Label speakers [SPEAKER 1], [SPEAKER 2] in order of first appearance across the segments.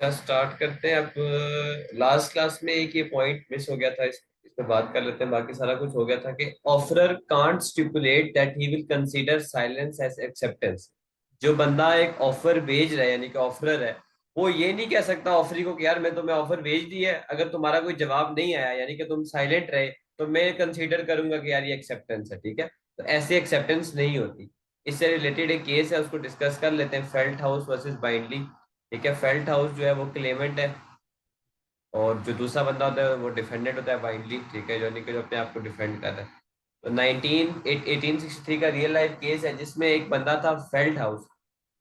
[SPEAKER 1] अच्छा, स्टार्ट करते हैं अब। लास्ट क्लास में एक ये पॉइंट मिस हो गया था, इस पे बात कर लेते हैं। बाकी सारा कुछ हो गया था कि offeror can't stipulate that he will consider silence as acceptance. जो बंदा एक ऑफर भेज रहा है यानी कि ऑफरर है, वो ये नहीं कह सकता ऑफरी को कि यार मैं तुम्हें ऑफर भेज दी है, अगर तुम्हारा कोई जवाब नहीं आया यानी कि तुम साइलेंट रहे तो मैं कंसीडर करूंगा कि यार ये एक्सेप्टेंस है। ठीक है, तो ऐसी एक्सेप्टेंस नहीं होती। इससे रिलेटेड एक केस है, उसको डिस्कस कर लेते हैं। Felthouse versus Bindley. ठीक है, फेल्ट हाउस जो है वो क्लेमेंट है, और जो दूसरा बंदा होता है वो डिफेंडेंट होता है बाइंडली। ठीक है, जो नहीं कि जो अपने आप को डिफेंड कर रहा है। तो 1863 का रियल लाइफ केस है जिसमें एक बंदा था फेल्ट हाउस।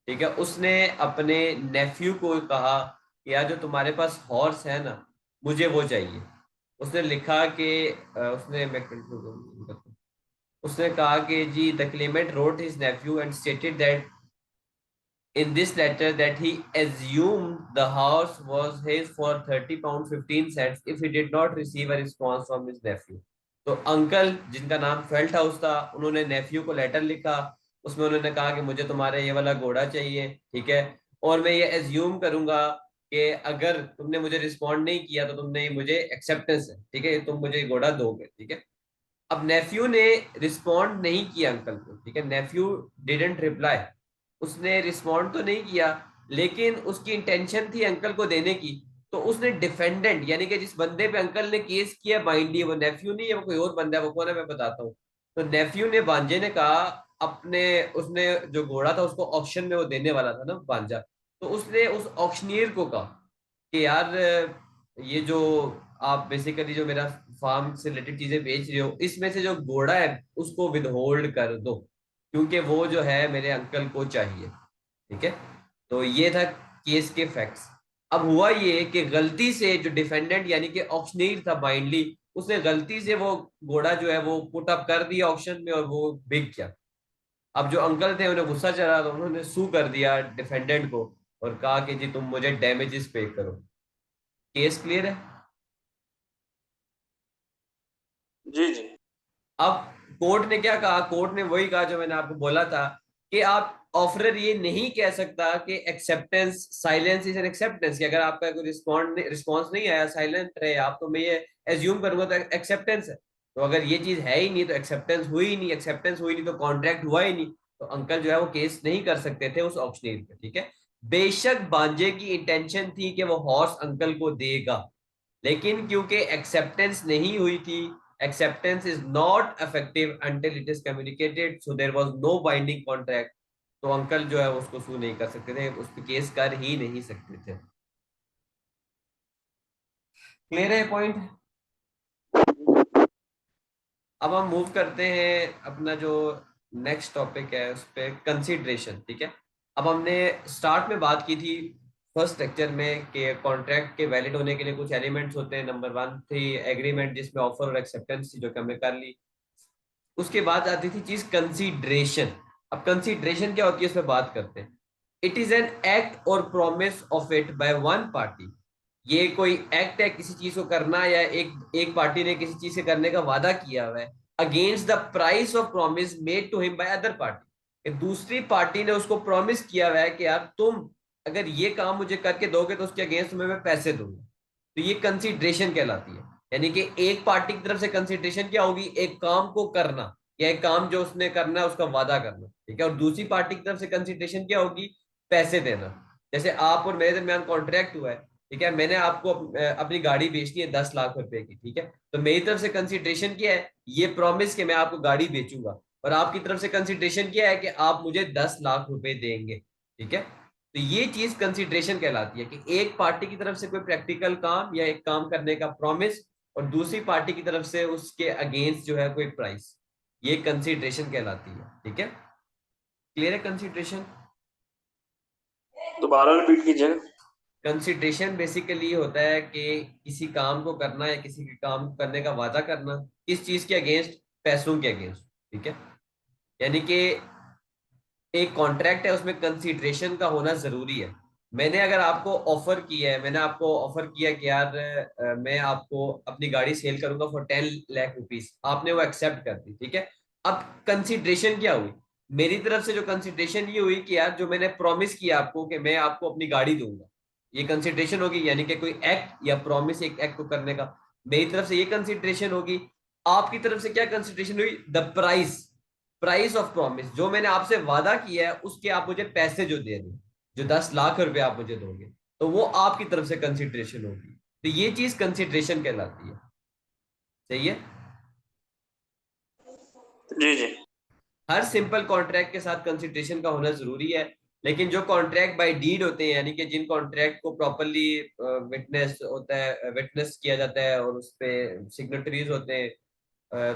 [SPEAKER 1] ठीक है, उसने अपने नेफ्यू को कहा कि यार जो तुम्हारे पास हॉर्स है ना, मुझे वो चाहिए। उसने लिखा कि उसने कहा कि जी the Clement wrote his nephew and stated that in this letter that he assumed the house was his for 30 pound 15 cents if he did not receive a response from his nephew। तो uncle जिनका नाम felt house था, उन्होंने नेफ्यू को letter लिखा। उसमें उन्होंने कहा कि मुझे तुम्हारे ये वाला घोड़ा चाहिए। ठीक है, और मैं ये एज्यूम करूंगा कि अगर तुमने मुझे रिस्पॉन्ड नहीं किया तो तुमने मुझे एक्सेप्टेंस है, ठीक है, तुम मुझे घोड़ा दोगे। ठीक है, अब नेफ्यू ने रिस्पॉन्ड नहीं किया अंकल को। ठीक है, नेफ्यू डिडंट रिप्लाई, उसने रिस्पॉन्ड तो नहीं किया, लेकिन उसकी इंटेंशन थी अंकल को देने की। तो उसने डिफेंडेंट यानी कि जिस बंदे पे अंकल ने केस किया बाइंडी, वो नेफ्यू नहीं है, वो कोई और बंदा है। वो कौन है मैं बताता हूँ। तो नेफ्यू ने भांजे ने कहा अपने, उसने जो घोड़ा था उसको ऑक्शन में वो देने वाला था ना भांजा, तो उसने उस ऑक्शनियर को कहा कि यार ये जो आप बेसिकली जो मेरा फार्म से रिलेटेड चीजें बेच रहे हो, इसमें से जो घोड़ा है उसको विदहोल्ड कर दो, क्योंकि वो जो है मेरे अंकल को चाहिए। ठीक है, तो ये था केस के फैक्ट्स। अब हुआ ये कि गलती से जो डिफेंडेंट यानी कि ऑक्शनीर था बाइंडली, उसने गलती से वो घोड़ा जो है वो पुट अप कर दिया ऑक्शन में और वो बिक गया। अब जो अंकल थे उन्हें गुस्सा चढ़ा तो उन्होंने सू कर दिया डिफेंडेंट को और कहा कि जी तुम मुझे डैमेजेस पे करो। केस क्लियर है।
[SPEAKER 2] जी जी।
[SPEAKER 1] अब कोर्ट ने क्या कहा, कोर्ट ने वही कहा जो मैंने आपको बोला था कि आप ऑफरर ये नहीं कह सकता कि acceptance silence is an acceptance, कि अगर आपका कोई रिस्पॉन्स नहीं आया, साइलेंट रहे आप, तो मैं ये एज्यूम करूंगा तो एक्सेप्टेंस है। तो अगर ये चीज है ही नहीं तो एक्सेप्टेंस हुई ही नहीं, एक्सेप्टेंस हुई नहीं तो कॉन्ट्रैक्ट हुआ ही नहीं। तो अंकल जो है वो केस नहीं कर सकते थे उस ऑप्शनल पे। ठीक है, बेशक बांजे की इंटेंशन थी कि वो हॉर्स अंकल को देगा, लेकिन क्योंकि एक्सेप्टेंस नहीं हुई थी, acceptance is not effective until it is communicated, so there was no binding contract। तो अंकल जो है उसको सू नहीं कर सकते थे, उस पर केस कर ही नहीं सकते थे। क्लियर है पॉइंट। अब हम मूव करते हैं अपना जो नेक्स्ट टॉपिक है उस पे, कंसिडरेशन। ठीक है, अब हमने स्टार्ट में बात की थी फर्स्ट लेक्चर में कि कॉन्ट्रैक्ट के वैलिड होने के लिए कुछ एलिमेंट्स होते हैं। नंबर वन थी एग्रीमेंट जिसमें ऑफर और एक्सेप्टेंस थी, जो कि हमने कर ली। उसके बाद आती थी चीज कंसीडरेशन। अब कंसीडरेशन क्या होती है उसमें बात करते हैं। इट इज एन एक्ट और promise of it by one party. ये कोई एक्ट है किसी चीज को करना, या एक एक पार्टी ने किसी चीज से करने का वादा किया हुआ है against the price of promise made to him by other party. दूसरी पार्टी ने उसको प्रॉमिस किया हुआ है कि यार तुम अगर ये काम मुझे करके दोगे तो उसके अगेंस्ट तुम्हें मैं पैसे दूंगा। तो ये कंसीडरेशन कहलाती है। यानी कि एक पार्टी की तरफ से कंसीडरेशन क्या होगी, एक काम को करना या एक काम जो उसने करना है उसका वादा करना। ठीक है, और दूसरी पार्टी की तरफ से कंसीडरेशन क्या होगी, पैसे देना। जैसे आप और मेरे दरमियान कॉन्ट्रैक्ट हुआ है, ठीक है, मैंने आपको अपनी गाड़ी बेचनी है 10 लाख रुपए की। ठीक है, तो मेरी तरफ से कंसीडरेशन क्या है, ये प्रॉमिस कि मैं आपको गाड़ी बेचूंगा, और आपकी तरफ से कंसीडरेशन क्या है कि आप मुझे 10 लाख रुपए देंगे। ठीक है, तो ये चीज कंसीडरेशन कहलाती है कि एक पार्टी की तरफ से कोई प्रैक्टिकल काम या एक काम करने का प्रॉमिस, और दूसरी पार्टी की तरफ से उसके अगेंस्ट जो है कोई प्राइस, ये कंसीडरेशन कहलाती है। ठीक है, क्लियर है कंसीडरेशन।
[SPEAKER 2] दोबारा रिपीट कीजिएगा।
[SPEAKER 1] कंसीडरेशन बेसिकली होता है कि किसी काम को करना या किसी के काम को करने का वादा करना, किस चीज के अगेंस्ट, पैसों के अगेंस्ट। ठीक है, यानी कि एक कॉन्ट्रैक्ट है उसमें कंसीडरेशन का होना जरूरी है। मैंने अगर आपको ऑफर किया है, मैंने आपको ऑफर किया कि यार मैं आपको अपनी गाड़ी सेल करूंगा फॉर 10 लाख रुपीज, आपने वो एक्सेप्ट कर दी। ठीक है, अब कंसीडरेशन क्या हुई, मेरी तरफ से जो कंसीडरेशन ये हुई कि यार जो मैंने प्रॉमिस किया आपको कि मैं आपको अपनी गाड़ी दूंगा, ये कंसिडरेशन होगी, यानी कि कोई एक्ट या प्रॉमिस एक एक्ट को करने का, मेरी तरफ से ये कंसिडरेशन होगी। आपकी तरफ से क्या कंसिडरेशन हुई? The price, price of promise, जो मैंने आपसे वादा किया है उसके आप मुझे पैसे जो दे रहे हो, जो 10 लाख रुपए आप मुझे दोगे, तो वो आपकी तरफ से कंसिडरेशन होगी। तो ये चीज कंसिडरेशन कहलाती है। सही है।
[SPEAKER 2] जी जी।
[SPEAKER 1] हर सिंपल कॉन्ट्रैक्ट के साथ कंसिडरेशन का होना जरूरी है, लेकिन जो कॉन्ट्रैक्ट बाय डीड होते हैं, यानी कि जिन कॉन्ट्रैक्ट को प्रॉपरली विटनेस होता है, विटनेस किया जाता है और उस पे सिग्नेटरीज होते हैं,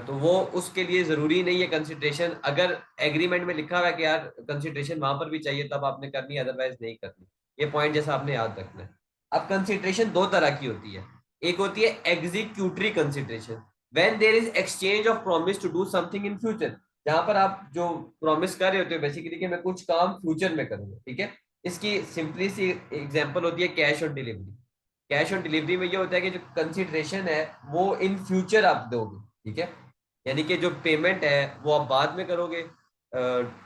[SPEAKER 1] तो वो उसके लिए जरूरी नहीं है कंसिडरेशन। अगर एग्रीमेंट में लिखा हुआ है कि यार कंसिडरेशन वहां पर भी चाहिए, तब आपने करनी है, अदरवाइज नहीं करनी। ये पॉइंट जैसा आपने याद रखना है। अब कंसिडरेशन दो तरह की होती है। एक होती है executory consideration, when there is exchange of promise to do something in future, जहां पर आप जो प्रॉमिस कर रहे होते हो बेसिकली कि मैं कुछ काम फ्यूचर में करूंगा, ठीक है। इसकी सिंपली सी एग्जांपल होती है cash on delivery. Cash on delivery में ये होता है कि जो कंसिडरेशन है वो इन फ्यूचर आप दोगे, ठीक है। यानी कि जो पेमेंट है वो आप बाद में करोगे,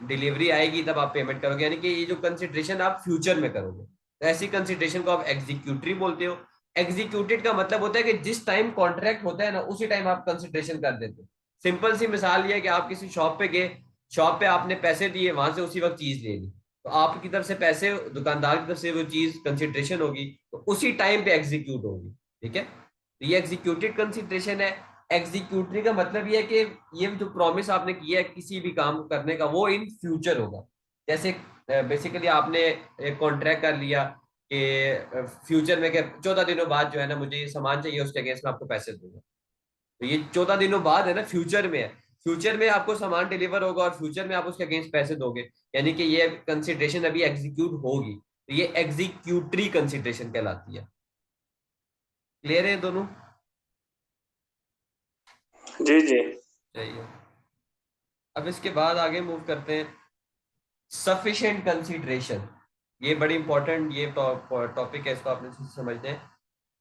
[SPEAKER 1] डिलीवरी आएगी तब आप पेमेंट करोगे, यानी कि ये जो कंसिडरेशन आप फ्यूचर में करोगे, तो ऐसी कंसिडरेशन को आप एग्जीक्यूटरी बोलते हो। एग्जीक्यूटेड का मतलब होता है कि जिस टाइम कॉन्ट्रैक्ट होता है ना, उसी टाइम आप कंसिडरेशन कर देते हो। सिंपल सी मिसाल ये है कि आप किसी शॉप पे गए, शॉप पे आपने पैसे दिए, वहां से उसी वक्त चीज ले ली, तो आपकी तरफ से पैसे, दुकानदार की तरफ से वो चीज कंसिडरेशन होगी, तो उसी टाइम पे एग्जीक्यूट होगी, ठीक है। तो ये एग्जीक्यूटेड कंसिडरेशन है। एग्जीक्यूटरी का मतलब ये है कि ये जो प्रॉमिस आपने किया है किसी भी काम करने का, वो इन फ्यूचर होगा। जैसे बेसिकली आपने एक कॉन्ट्रैक्ट कर लिया कि फ्यूचर में, कि 14 दिनों बाद जो है ना मुझे ये सामान चाहिए, उसके अगेंस्ट मैं आपको पैसे दूंगा। तो ये 14 दिनों बाद है ना, फ्यूचर में है। फ्यूचर में आपको सामान डिलीवर होगा और फ्यूचर में आप उसके अगेंस्ट पैसे दोगे, यानी कि ये कंसिडरेशन अभी एग्जीक्यूट होगी, तो ये एग्जीक्यूटरी कंसिडरेशन कहलाती है। क्लियर है दोनों?
[SPEAKER 2] जी जी।
[SPEAKER 1] चाहिए। अब इसके बाद आगे मूव करते हैं, सफिशिएंट कंसीडरेशन। ये बड़ी इंपॉर्टेंट ये टॉपिक है, इसको आपने समझना है।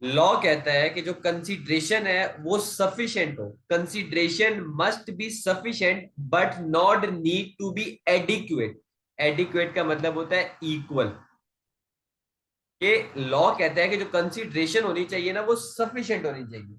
[SPEAKER 1] लॉ कहता है कि जो कंसीडरेशन है वो सफिशिएंट हो। Consideration must be sufficient but not need to be adequate. Adequate का मतलब होता है इक्वल। कि लॉ कहता है कि जो कंसीडरेशन होनी चाहिए ना वो सफिशिएंट होनी चाहिए,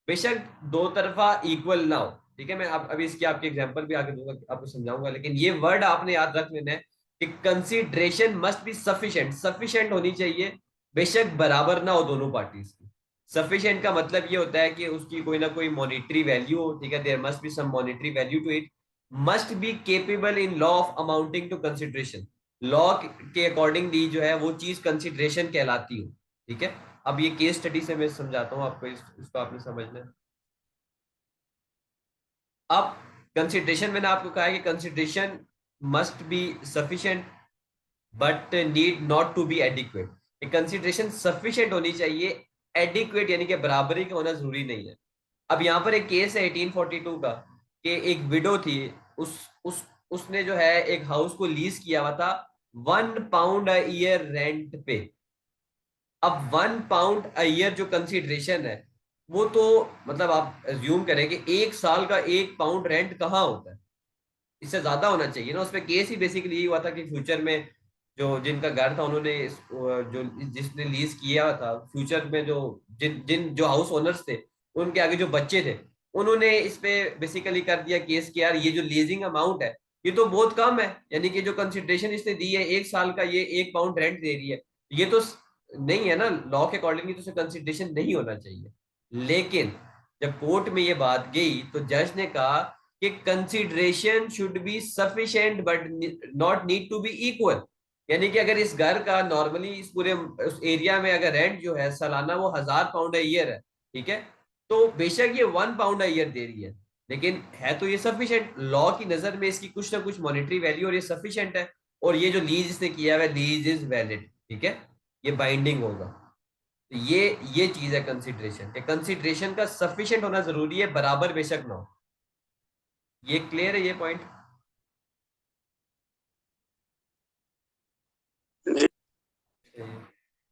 [SPEAKER 1] बेशक दो तरफा इक्वल ना हो, ठीक है। मैं अभी इसकी आपकी एग्जांपल भी आगे दूंगा, आपको समझाऊंगा, लेकिन ये वर्ड आपने याद रख लेना है कि consideration must be sufficient. Sufficient होनी चाहिए, बेशक बराबर ना हो दोनों पार्टीज की। सफिशिएंट का मतलब ये होता है कि उसकी कोई ना कोई मॉनिटरी वैल्यू हो, ठीक है, there must be some monetary value to it, must be capable in law of amounting to consideration. Law के अकॉर्डिंगली जो है वो चीज कंसिडरेशन कहलाती हो, ठीक है। अब ये केस स्टडी से मैं समझाता हूँ आपको, इसको आपने समझना है। अब कंसिडरेशन, मैंने आपको कहा है कि consideration must be sufficient but need not to be adequate. Consideration sufficient होनी चाहिए, एडिक्वेट यानी कि बराबरी का होना जरूरी नहीं है। अब यहाँ पर एक केस है 1842 का, कि एक विडो थी, उस उसने जो है एक हाउस को लीज किया हुआ था 1 पाउंड अ ईयर रेंट पे। अब 1 पाउंड अ ईयर जो कंसिडरेशन है, वो तो मतलब आप एज्यूम करें कि 1 साल का 1 पाउंड रेंट कहाँ होता है, इससे ज्यादा होना चाहिए ना। उसमें केस ही बेसिकली यही हुआ था कि फ्यूचर में जो जिनका घर था उन्होंने जो जिसने लीज किया था, फ्यूचर में जो जिन जिन जो हाउस ओनर्स थे, उनके आगे जो बच्चे थे, उन्होंने इस पे बेसिकली कर दिया केस कि यार ये जो लीजिंग अमाउंट है ये तो बहुत कम है, यानी कि जो कंसिडरेशन इसने दी है 1 साल का, ये 1 पाउंड रेंट दे रही है, ये तो नहीं है ना, लॉ के अकॉर्डिंगली तो कंसिडरेशन नहीं होना चाहिए। लेकिन जब कोर्ट में ये बात गई तो जज ने कहा कि consideration should be sufficient but not need to be equal. यानी कि अगर इस घर का नॉर्मली इस पूरे उस एरिया में अगर रेंट जो है सालाना वो 1000 पाउंड ईयर है, ठीक है, तो बेशक ये 1 पाउंड ईयर दे रही है, लेकिन है तो ये सफिशिएंट। लॉ की नजर में इसकी कुछ ना कुछ मॉनेटरी वैल्यू, और ये सफिशिएंट है, और ये जो लीज इसने किया है लीज इज वैलिड, ठीक है, ये बाइंडिंग होगा। तो ये चीज है कंसिडरेशन, कंसिडरेशन का सफिशिएंट होना जरूरी है, बराबर बेशक ना हो। ये क्लियर है ये पॉइंट?
[SPEAKER 2] जी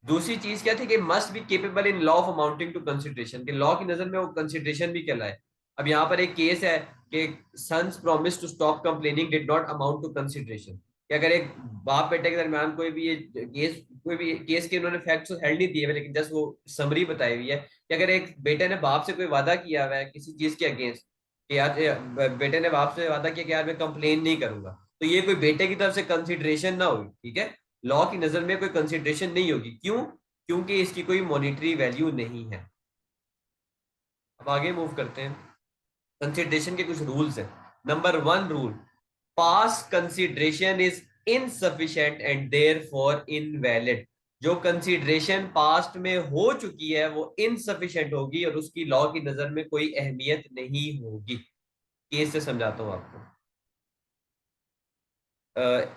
[SPEAKER 1] दूसरी चीज क्या थी कि must be capable in law of amounting to consideration, कि लॉ की नजर में वो कंसिडरेशन भी कहलाए। अब यहाँ पर एक केस है कि son's promise to stop complaining did not amount to consideration, कि अगर एक बाप बेटे के दरमियान कोई भी ये केस कोई भी केस के उन्होंने फैक्ट्स हेल्ड नहीं दिए हुए, लेकिन जस्ट वो समरी बताई हुई है कि अगर एक बेटे ने बाप से कोई वादा किया हुआ है किसी चीज के अगेंस्ट कि यार बेटे ने बाप से वादा किया कि यार मैं कंप्लेन नहीं करूंगा, तो ये कोई बेटे की तरफ से कंसिडरेशन ना होगी, ठीक है। लॉ की नजर में कोई कंसिडरेशन नहीं होगी, क्यों? क्योंकि इसकी कोई मॉनिटरी वैल्यू नहीं है। अब आगे मूव करते हैं। कंसिडरेशन के कुछ रूल्स हैं। Number 1 rule, pass consideration is insufficient and therefore invalid. जो कंसिडरेशन पास्ट में हो चुकी है वो इनसफिशिएंट होगी और उसकी लॉ की नजर में कोई अहमियत नहीं होगी। केस से समझाता हूं आपको।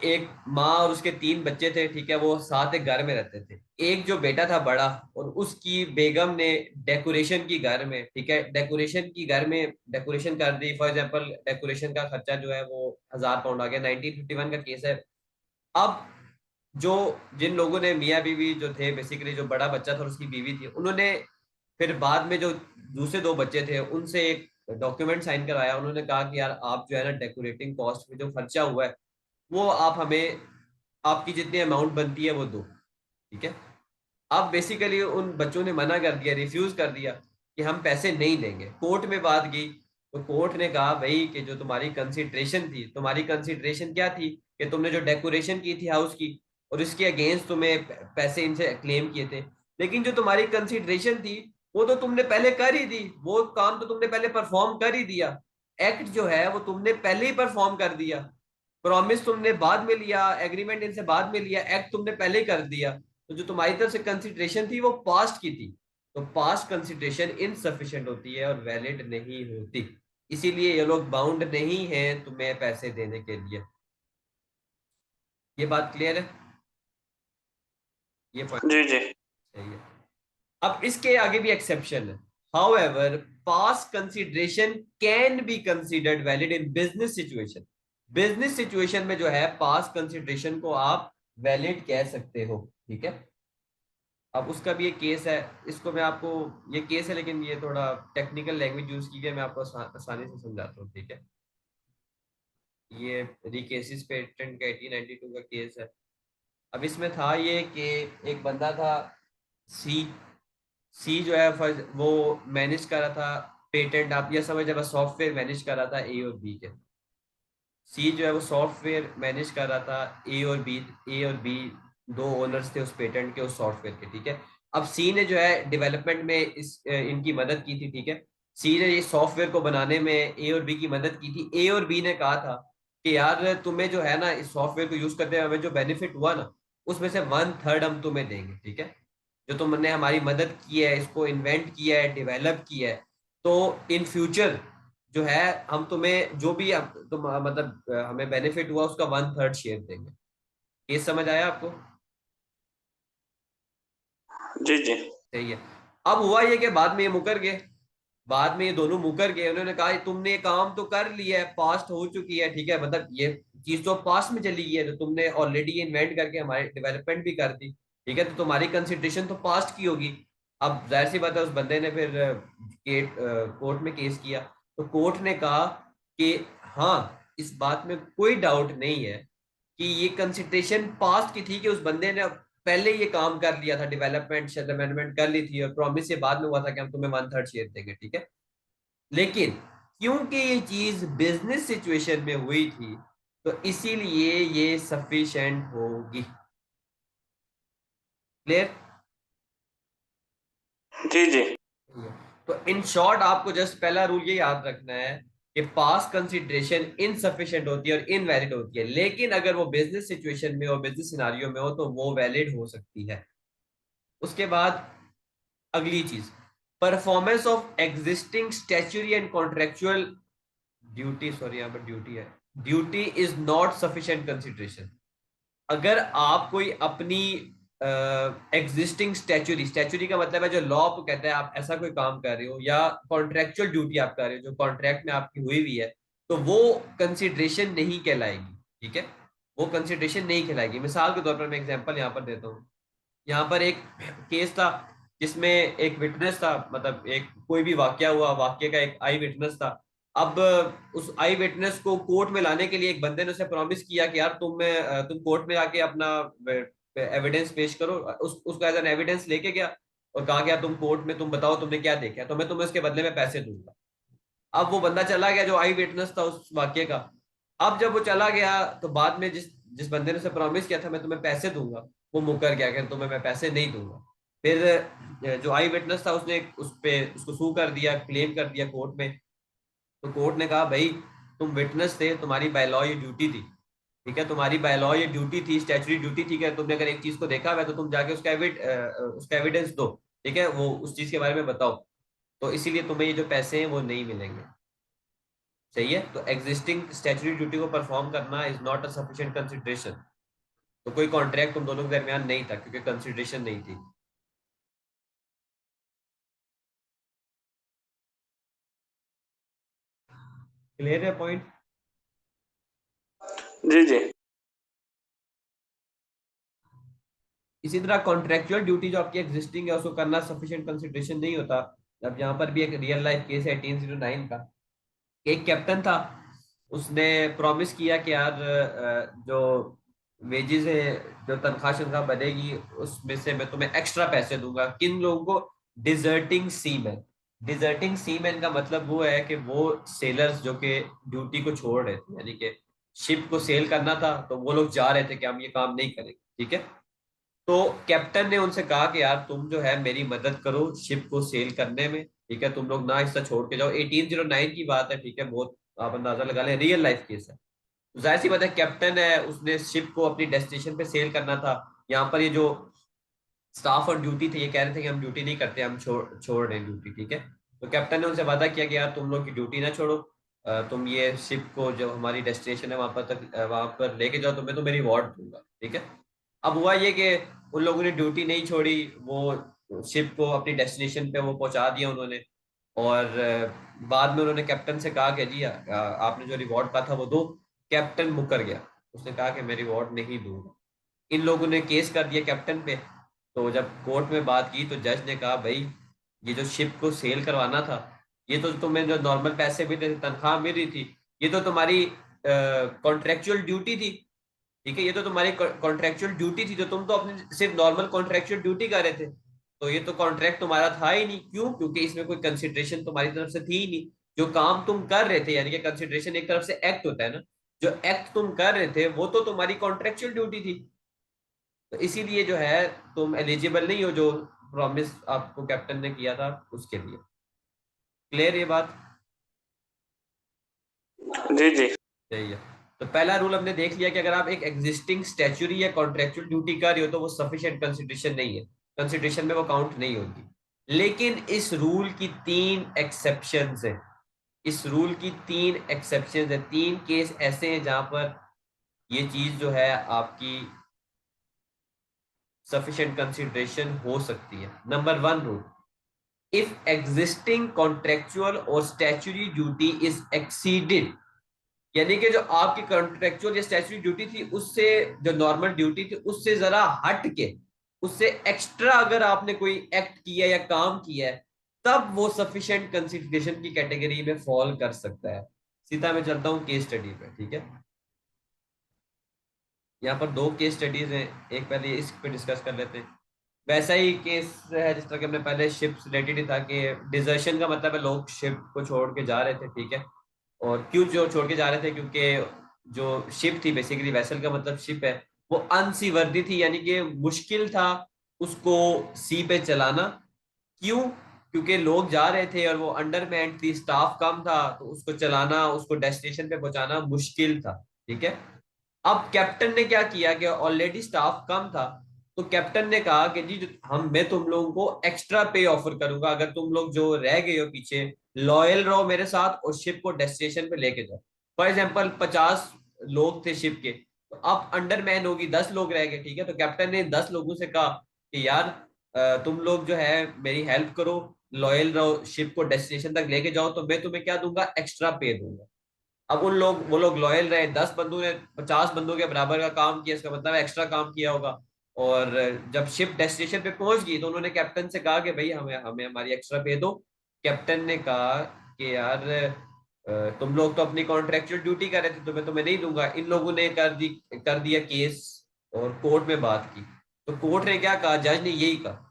[SPEAKER 1] एक माँ और उसके 3 बच्चे थे, ठीक है, वो साथ एक घर में रहते थे। एक जो बेटा था बड़ा, और उसकी बेगम ने डेकोरेशन की घर में, ठीक है, डेकोरेशन की घर में डेकोरेशन कर दी। फॉर एग्जांपल डेकोरेशन का खर्चा जो है वो 1000 पाउंड आ गया। 1951 का केस है। अब जो जिन लोगों ने, मियाँ बीवी जो थे बेसिकली, जो बड़ा बच्चा था और उसकी बीवी थी, उन्होंने फिर बाद में जो दूसरे 2 बच्चे थे उनसे एक डॉक्यूमेंट साइन करवाया। उन्होंने कहा कि यार आप जो है ना डेकोरेटिंग कॉस्ट में जो खर्चा हुआ है वो आप हमें, आपकी जितनी अमाउंट बनती है वो दो, ठीक है। अब बेसिकली उन बच्चों ने मना कर दिया, रिफ्यूज कर दिया कि हम पैसे नहीं देंगे। कोर्ट में बात गई तो कोर्ट ने कहा भाई कि जो तुम्हारी कंसिडरेशन थी, तुम्हारी कंसिडरेशन क्या थी कि तुमने जो डेकोरेशन की थी हाउस की और इसके अगेंस्ट तुम्हें पैसे इनसे क्लेम किए थे, लेकिन जो तुम्हारी कंसिडरेशन थी वो तो तुमने पहले कर ही दी, वो काम तो तुमने पहले परफॉर्म कर ही दिया। एक्ट जो है वो तुमने पहले ही परफॉर्म कर दिया। प्रॉमिस तुमने बाद में लिया, एग्रीमेंट इनसे बाद में लिया, एक्ट तुमने पहले ही कर दिया। तो जो तुम्हारी तरफ से कंसिडरेशन थी वो पास्ट की थी। तो पास्ट कंसिडरेशन इनसफिशिएंट होती है और वैलिड नहीं होती। इसीलिए ये लोग बाउंड नहीं है तुम्हें पैसे देने के लिए। ये बात क्लियर है? ये पॉइंट
[SPEAKER 2] जी जी
[SPEAKER 1] सही है। अब इसके आगे भी एक्सेप्शन है। However, past consideration can be considered valid in business situation. Business situation में जो है पास्ट कंसिडरेशन को आप वैलिड कह सकते हो, ठीक है। अब उसका भी एक केस है। इसको मैं आपको, ये केस है लेकिन ये थोड़ा टेक्निकल लैंग्वेज यूज की है, मैं आपको आसानी से समझाता हूँ, ठीक है। ये रिकेसिस पेटेंट का 1892 का केस है। अब इसमें था ये कि एक बंदा था, सी। सी जो है वो मैनेज कर रहा था पेटेंट, आप ये समझ, जब सॉफ्टवेयर मैनेज कर रहा था ए और बी के। सी जो है वो सॉफ्टवेयर मैनेज कर रहा था ए और बी। ए और बी 2 ओनर्स थे उस पेटेंट के, उस सॉफ्टवेयर के, ठीक है। अब सी ने जो है डेवलपमेंट में इनकी मदद की थी, ठीक है। सी ने ये सॉफ्टवेयर को बनाने में ए और बी की मदद की थी। ए और बी ने कहा था कि यार तुम्हें जो है ना इस सॉफ्टवेयर को यूज करते हुए हमें जो बेनिफिट हुआ ना, उसमें से 1/3 हम तुम्हें देंगे, ठीक है। जो तुमने हमारी मदद की है, इसको इन्वेंट किया है, डेवलप किया है, तो इन फ्यूचर जो है हम तुम्हें जो भी तुम मतलब हमें बेनिफिट हुआ उसका 1/3 शेयर देंगे। ये समझ आया आपको?
[SPEAKER 2] जी जी
[SPEAKER 1] सही है। अब हुआ ये कि बाद में ये मुकर गए। बाद में ये दोनों मुकर गए। उन्होंने कहा तुमने ये काम तो कर लिया है, पास्ट हो चुकी है, ठीक है, मतलब ये चीज तो पास्ट में चली गई है, तो तुमने ऑलरेडी इन्वेंट करके हमारी डेवलपमेंट भी कर दी, ठीक है, तो तुम्हारी कंसिडरेशन तो पास्ट की होगी। अब जाहिर सी बात है उस बंदे ने फिर कोर्ट में केस किया। तो कोर्ट ने कहा कि हाँ, इस बात में कोई डाउट नहीं है कि ये कंसिडरेशन पास्ट की थी, कि उस बंदे ने पहले ये काम कर लिया था, डेवलपमेंट अमेंडमेंट कर ली थी और प्रॉमिस ये बाद में हुआ था कि हम तुम्हें 1/3 शेयर देंगे, ठीक है। लेकिन क्योंकि ये चीज बिजनेस सिचुएशन में हुई थी तो इसीलिए ये सफिशिएंट होगी। क्लियर?
[SPEAKER 2] जी जी
[SPEAKER 1] तो इन शॉर्ट आपको जस्ट पहला रूल ये याद रखना है कि पास कंसिडरेशन इनसफिशिएंट होती है और इनवैलिड होती है, लेकिन अगर वो बिजनेस सिचुएशन में हो, बिजनेस सिनारियो में हो, तो वो वैलिड हो सकती है। उसके बाद अगली चीज, performance of existing statutory and contractual duty, sorry यहाँ पर ड्यूटी है, duty is not sufficient consideration. अगर आप कोई अपनी एग्जिस्टिंग स्टैच्यूरी, स्टैच्यूरी का मतलब है जो लॉ को कहता है, आप ऐसा कोई काम कर रहे हो या कॉन्ट्रेक्चुअल ड्यूटी आप कर रहे हो जो कॉन्ट्रैक्ट में आपकी हुई हुई है, तो वो कंसिडरेशन नहीं कहलाएगी, ठीक है। वो कंसिडरेशन नहीं कहलाएगी। मिसाल के तौर पर मैं एग्जांपल यहाँ पर देता हूँ। यहाँ पर एक केस था जिसमें एक विटनेस था, मतलब एक कोई भी वाक्य हुआ, वाक्य का एक आई विटनेस था। अब उस आई विटनेस को कोर्ट में लाने के लिए एक बंदे ने उसे प्रॉमिस किया कि यार तुम कोर्ट में आके अपना एविडेंस पेश करो। उसका एज एन एविडेंस लेके गया और कहा गया तुम कोर्ट में तुम बताओ तुमने क्या देखा, तो मैं तुम्हें उसके बदले में पैसे दूंगा। अब वो बंदा चला गया जो आई विटनेस था उस वाक्य का। अब जब वो चला गया तो बाद में जिस जिस बंदे ने उसे प्रॉमिस किया था मैं तुम्हें पैसे दूंगा, वो मुकर गया कि तुम्हें मैं पैसे नहीं दूंगा। फिर जो आई विटनेस था उसने उस पे उसको सू कर दिया, क्लेम कर दिया कोर्ट में। तो कोर्ट ने कहा भाई तुम विटनेस थे, तुम्हारी बाय लॉ ये ड्यूटी थी, ठीक है, तुम्हारी बाय लॉ ये ड्यूटी थी, स्टैट्यूटरी ड्यूटी थी कि तुमने अगर एक चीज को देखा है तो तुम जाके उसका एविडेंस दो, ठीक है, वो उस चीज के बारे में बताओ। तो इसीलिए तुम्हें ये जो पैसे हैं वो नहीं मिलेंगे। सही है, तो एग्जिस्टिंग स्टैट्यूटरी ड्यूटी को परफॉर्म करना is not a sufficient consideration. तो कोई कॉन्ट्रैक्ट तुम दोनों के दरमियान नहीं था क्योंकि कंसिडरेशन नहीं थी। क्लियर है पॉइंट?
[SPEAKER 2] जी जी।
[SPEAKER 1] इसी तरह कॉन्ट्रेक्चुअल ड्यूटी जो आपकी एग्जिस्टिंग है उसको करना सफिशिएंट कंसिडरेशन नहीं होता। अब यहाँ पर भी एक रियल लाइफ केस है 1809 का। एक कैप्टन था, उसने प्रॉमिस किया कि यार जो वेजेस है, जो तनख्वाह शनख्वाह बनेगी उसमें से मैं तुम्हें एक्स्ट्रा पैसे दूंगा। किन लोगों को? डिजर्टिंग सीमैन। डिजर्टिंग सीमैन का मतलब वो है कि वो सेलर्स जो कि ड्यूटी को छोड़ रहे थे, यानी कि शिप को सेल करना था तो वो लोग जा रहे थे कि हम ये काम नहीं करेंगे, ठीक है। तो कैप्टन ने उनसे कहा कि यार तुम जो है मेरी मदद करो शिप को सेल करने में, ठीक है, तुम लोग ना हिस्सा छोड़ के जाओ। 1809 की बात है, ठीक है, बहुत आप अंदाजा लगा लें, रियल लाइफ केस है। तो जाहिर सी बात है कैप्टन है, उसने शिप को अपनी डेस्टिनेशन पे सेल करना था। यहाँ पर ये जो स्टाफ और ड्यूटी थे ये कह रहे थे कि हम ड्यूटी नहीं करते, हम छोड़ रहे हैं ड्यूटी, ठीक है। तो कैप्टन ने उनसे वादा किया कि यार तुम लोग की ड्यूटी ना छोड़ो, तुम ये शिप को जो हमारी डेस्टिनेशन है वहां पर तक वहां पर लेके जाओ, तो मैं तुम्हें रिवॉर्ड दूंगा, ठीक है। अब हुआ ये कि उन लोगों ने ड्यूटी नहीं छोड़ी, वो शिप को अपनी डेस्टिनेशन पे वो पहुंचा दिया उन्होंने। और बाद में उन्होंने कैप्टन से कहा कि जी आपने जो रिवॉर्ड कहा था वो दो। कैप्टन मुकर गया, उसने कहा कि मैं रिवॉर्ड नहीं दूंगा। इन लोगों ने केस कर दिया कैप्टन पे। तो जब कोर्ट में बात की तो जज ने कहा भाई ये जो शिप को सेल करवाना था, ये तो तुम्हें जो नॉर्मल पैसे मिल रहे थे, तनख्वाह मिल रही थी, ये तो तुम्हारी कॉन्ट्रेक्चुअल ड्यूटी थी, ठीक है, ये तो तुम्हारी कॉन्ट्रेक्चुअल ड्यूटी थी, तो तुम तो अपनी सिर्फ नॉर्मल कॉन्ट्रेक्चुअल ड्यूटी कर रहे थे। तो ये तो कॉन्ट्रैक्ट तुम्हारा था ही नहीं। क्यों? क्योंकि इसमें कोई कंसिडरेशन तुम्हारी तरफ से थी ही नहीं। जो काम तुम कर रहे थे, यानी कि कंसिडरेशन एक तरफ से एक्ट होता है ना, जो एक्ट तुम कर रहे थे वो तो तुम्हारी कॉन्ट्रेक्चुअल ड्यूटी थी। तो इसीलिए जो है तुम एलिजिबल नहीं हो जो प्रॉमिस आपको कैप्टन ने किया था उसके लिए। क्लियर ये बात?
[SPEAKER 2] जी जी।
[SPEAKER 1] सही है। तो पहला रूल हमने देख लिया कि अगर आप एक एग्जिस्टिंग स्टैच्यूरी या कॉन्ट्रेक्चुअल ड्यूटी कर रहे हो तो वो सफिशिएंट कंसिडरेशन नहीं है, कंसिडरेशन में वो काउंट नहीं होगी। लेकिन इस रूल की तीन एक्सेप्शंस है। इस रूल की तीन एक्सेप्शंस है, तीन केस ऐसे हैं जहां पर ये चीज जो है आपकी सफिशिएंट कंसिडरेशन हो सकती है। Number one rule, if existing contractual और स्टैच्यूरी ड्यूटी इज एक्सीडेड, यानी कि जो आपकी कॉन्ट्रेक्चुअल या स्टैट्यूटरी ड्यूटी थी उससे, जो नॉर्मल ड्यूटी थी उससे जरा हट के, उससे एक्स्ट्रा अगर आपने कोई एक्ट किया या काम किया है, तब वो सफिशिएंट कंसिडरेशन की कैटेगरी में फॉल कर सकता है। सीधा मैं चलता हूँ केस स्टडी पे, ठीक है। यहाँ पर दो केस स्टडीज हैं, एक पहले इस पे डिस्कस कर लेते हैं। वैसा ही केस है जिस तरह के हमने पहले शिप रिलेटेड ही था कि डिजर्शन का मतलब है लोग शिप को छोड़ के जा रहे थे, ठीक है। और क्यों जो छोड़ के जा रहे थे? क्योंकि जो शिप थी, बेसिकली वेसल का मतलब शिप है, वो अनसीवर्दी थी, यानी कि मुश्किल था उसको सी पे चलाना। क्यों? क्योंकि लोग जा रहे थे और वो अंडरमैन थी, स्टाफ कम था, तो उसको चलाना, उसको डेस्टिनेशन पे पहुंचाना मुश्किल था, ठीक है। अब कैप्टन ने क्या किया कि ऑलरेडी स्टाफ कम था, तो कैप्टन ने कहा कि जी मैं तुम लोगों को एक्स्ट्रा पे ऑफर करूंगा अगर तुम लोग जो रह गए हो पीछे लॉयल रहो मेरे साथ और शिप को डेस्टिनेशन पे लेके जाओ। फॉर एग्जाम्पल 50 लोग थे शिप के, तो अब अंडरमैन होगी 10 लोग रह गए, ठीक है। तो कैप्टन ने 10 लोगों से कहा कि यार तुम लोग जो है मेरी हेल्प करो, लॉयल रहो, शिप को डेस्टिनेशन तक लेके जाओ, तो मैं तुम्हें क्या दूंगा? एक्स्ट्रा पे दूंगा। अब उन लोग वो लोग लॉयल रहे, 10 बंदों ने 50 बंदों के बराबर का काम किया, इसका मतलब एक्स्ट्रा काम किया होगा। और जब शिप डेस्टिनेशन पे पहुंच गई तो उन्होंने कैप्टन से कहा कि भाई हमें हमें हमारी एक्स्ट्रा पे दो। कैप्टन ने कहा कि यार तुम लोग तो अपनी कॉन्ट्रेक्चुअल ड्यूटी कर रहे थे तो मैं तुम्हें नहीं दूंगा। इन लोगों ने कर दिया केस और कोर्ट में बात की। तो कोर्ट ने क्या कहा, जज ने यही कहा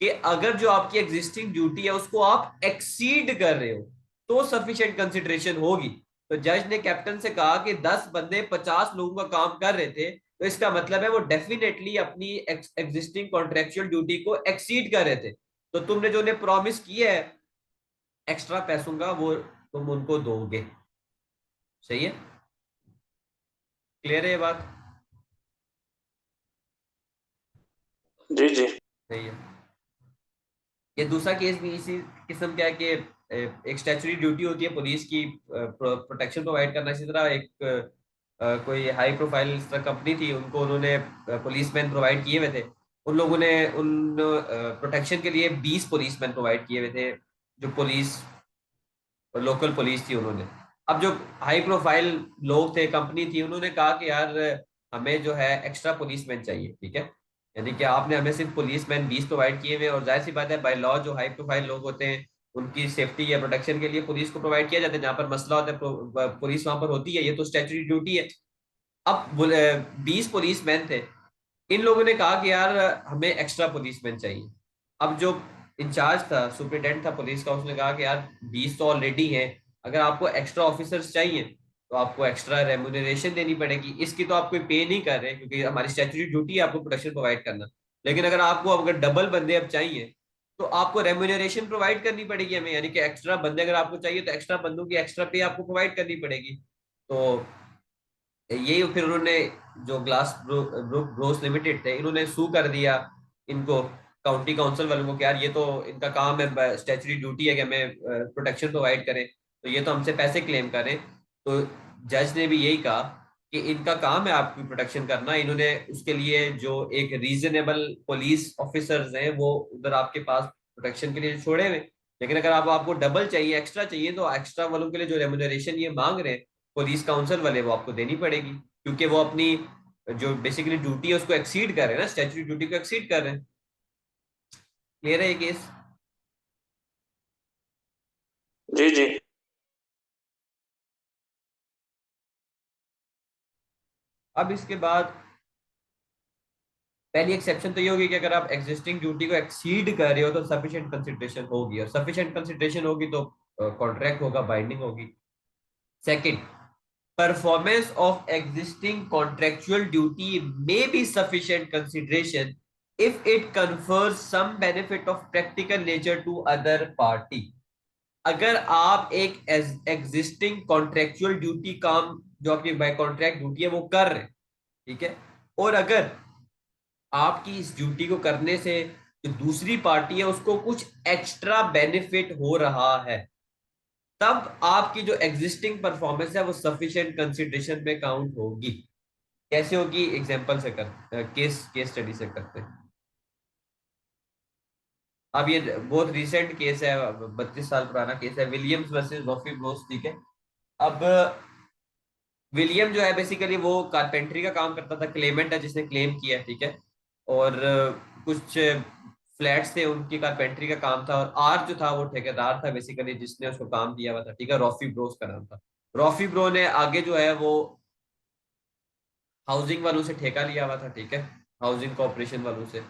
[SPEAKER 1] कि अगर जो आपकी एग्जिस्टिंग ड्यूटी है उसको आप एक्सीड कर रहे हो तो सफिशिएंट कंसिडरेशन होगी। तो जज ने कैप्टन से कहा कि 10 बंदे 50 लोगों का काम कर रहे थे, तो इसका मतलब है वो डेफिनेटली अपनी एग्जिस्टिंग कॉन्ट्रेक्चुअल ड्यूटी को एक्सीड कर रहे थे। तो तुमने जो उन्हें प्रॉमिस किया है एक्स्ट्रा पैसों का वो तुम उनको दोगे। सही है? क्लियर है ये बात?
[SPEAKER 2] जी जी।
[SPEAKER 1] सही है। ये दूसरा केस भी इसी किस्म का है कि एक स्टैचुटरी ड्यूटी होती है पुलिस की प्रोटेक्शन प्रोवाइड करना। इसी तरह एक कोई हाई प्रोफाइल कंपनी थी, उनको उन्होंने पुलिसमैन प्रोवाइड किए हुए थे। उन लोगों ने उन प्रोटेक्शन के लिए 20 पुलिसमैन प्रोवाइड किए हुए थे, जो पुलिस लोकल पुलिस थी उन्होंने। अब जो हाई प्रोफाइल लोग थे, कंपनी थी, उन्होंने कहा कि यार हमें जो है एक्स्ट्रा पुलिसमैन चाहिए, ठीक है। यानी कि आपने हमें सिर्फ पुलिसमैन 20 प्रोवाइड किए हुए, और जाहिर सी बात है बाय लॉ जो हाई प्रोफाइल लोग होते हैं उनकी सेफ्टी या प्रोटेक्शन के लिए पुलिस को प्रोवाइड किया जाता है। जहाँ पर मसला होता है पुलिस वहां पर होती है, ये तो स्टैट्यूटरी ड्यूटी है। अब 20 पुलिसमैन थे। इन लोगों ने कहा कि यार हमें एक्स्ट्रा पुलिसमैन चाहिए। अब जो इंचार्ज था, सुपरिटेंडेंट था पुलिस का, उसने कहा कि यार 20 तो ऑलरेडी हैं, अगर आपको एक्स्ट्रा ऑफिसर्स चाहिए तो आपको एक्स्ट्रा रेम्यूनरेशन देनी पड़ेगी। इसकी तो आप कोई पे नहीं कर रहे क्योंकि हमारी स्टैट्यूटरी ड्यूटी है आपको प्रोटेक्शन प्रोवाइड करना। लेकिन अगर आपको अगर डबल बंदे अब चाहिए तो आपको रेम्यूनरेशन प्रोवाइड करनी पड़ेगी हमें, यानी कि एक्स्ट्रा बंदे अगर आपको चाहिए तो एक्स्ट्रा बंदों की एक्स्ट्रा पे आपको प्रोवाइड करनी पड़ेगी। तो यही फिर उन्होंने जो ग्लास ब्रोस लिमिटेड थे, इन्होंने सू कर दिया इनको, काउंटी काउंसिल वालों को कि यार ये तो इनका काम है, स्टैट्यूटरी ड्यूटी है कि हमें प्रोटेक्शन प्रोवाइड करें, तो ये तो हमसे पैसे क्लेम करें। तो जज ने भी यही कहा कि इनका काम है आपकी प्रोटेक्शन करना, इन्होंने उसके लिए जो एक रीजनेबल पुलिस ऑफिसर्स हैं वो उधर आपके पास प्रोटेक्शन के लिए छोड़े हुए। लेकिन अगर आपको डबल चाहिए, एक्स्ट्रा चाहिए, तो एक्स्ट्रा वालों के लिए जो रेमुनरेशन ये मांग रहे हैं पुलिस काउंसिल वाले, वो आपको देनी पड़ेगी, क्योंकि वो अपनी जो बेसिकली ड्यूटी है उसको एक्सीड कर रहे हैं ना, स्टैट्यूटरी ड्यूटी को एक्सीड कर रहे हैं। क्लियर है ये केस?
[SPEAKER 2] जी जी।
[SPEAKER 1] अब इसके बाद पहली एक्सेप्शन तो ये होगी कि अगर आप एग्जिस्टिंग ड्यूटी को एक्सीड कर रहे हो तो सफिशिएंट कंसिडरेशन होगी, और सफिशिएंट कंसिडरेशन होगी तो कॉन्ट्रैक्ट होगा, बाइंडिंग होगी। Second, performance of existing contractual duty may be sufficient consideration if it confers some benefit of practical nature to other party। अगर आप एक एग्जिस्टिंग कॉन्ट्रेक्चुअल ड्यूटी काम जो आपकी बाय कॉन्ट्रैक्ट ड्यूटी है वो कर रहे हैं, ठीक है, और अगर आपकी इस ड्यूटी को करने से जो दूसरी पार्टी है उसको कुछ एक्स्ट्रा बेनिफिट हो रहा है, तब आपकी जो एग्जिस्टिंग परफॉर्मेंस है वो सफिशिएंट कंसिडरेशन में काउंट होगी। कैसे होगी? एग्जांपल से कर, केस केस स्टडी से करते हैं। अब ये बहुत रिसेंट केस है, 32 साल पुराना केस है, विलियम्स वर्सेस रॉफी ब्रोस, ठीक है। अब विलियम जो है बेसिकली वो कारपेंटरी का काम करता था, क्लेमेंट है जिसने क्लेम किया, ठीक है। और कुछ फ्लैट्स थे, उनकी कारपेंटरी का काम था, और आर जो था वो ठेकेदार था बेसिकली जिसने उसको काम दिया हुआ था, ठीक है। रॉफी ब्रोस का नाम था। रॉफी ब्रो ने आगे जो है वो हाउसिंग वालों से ठेका लिया हुआ था, ठीक है, हाउसिंग कॉर्पोरेशन वालों से।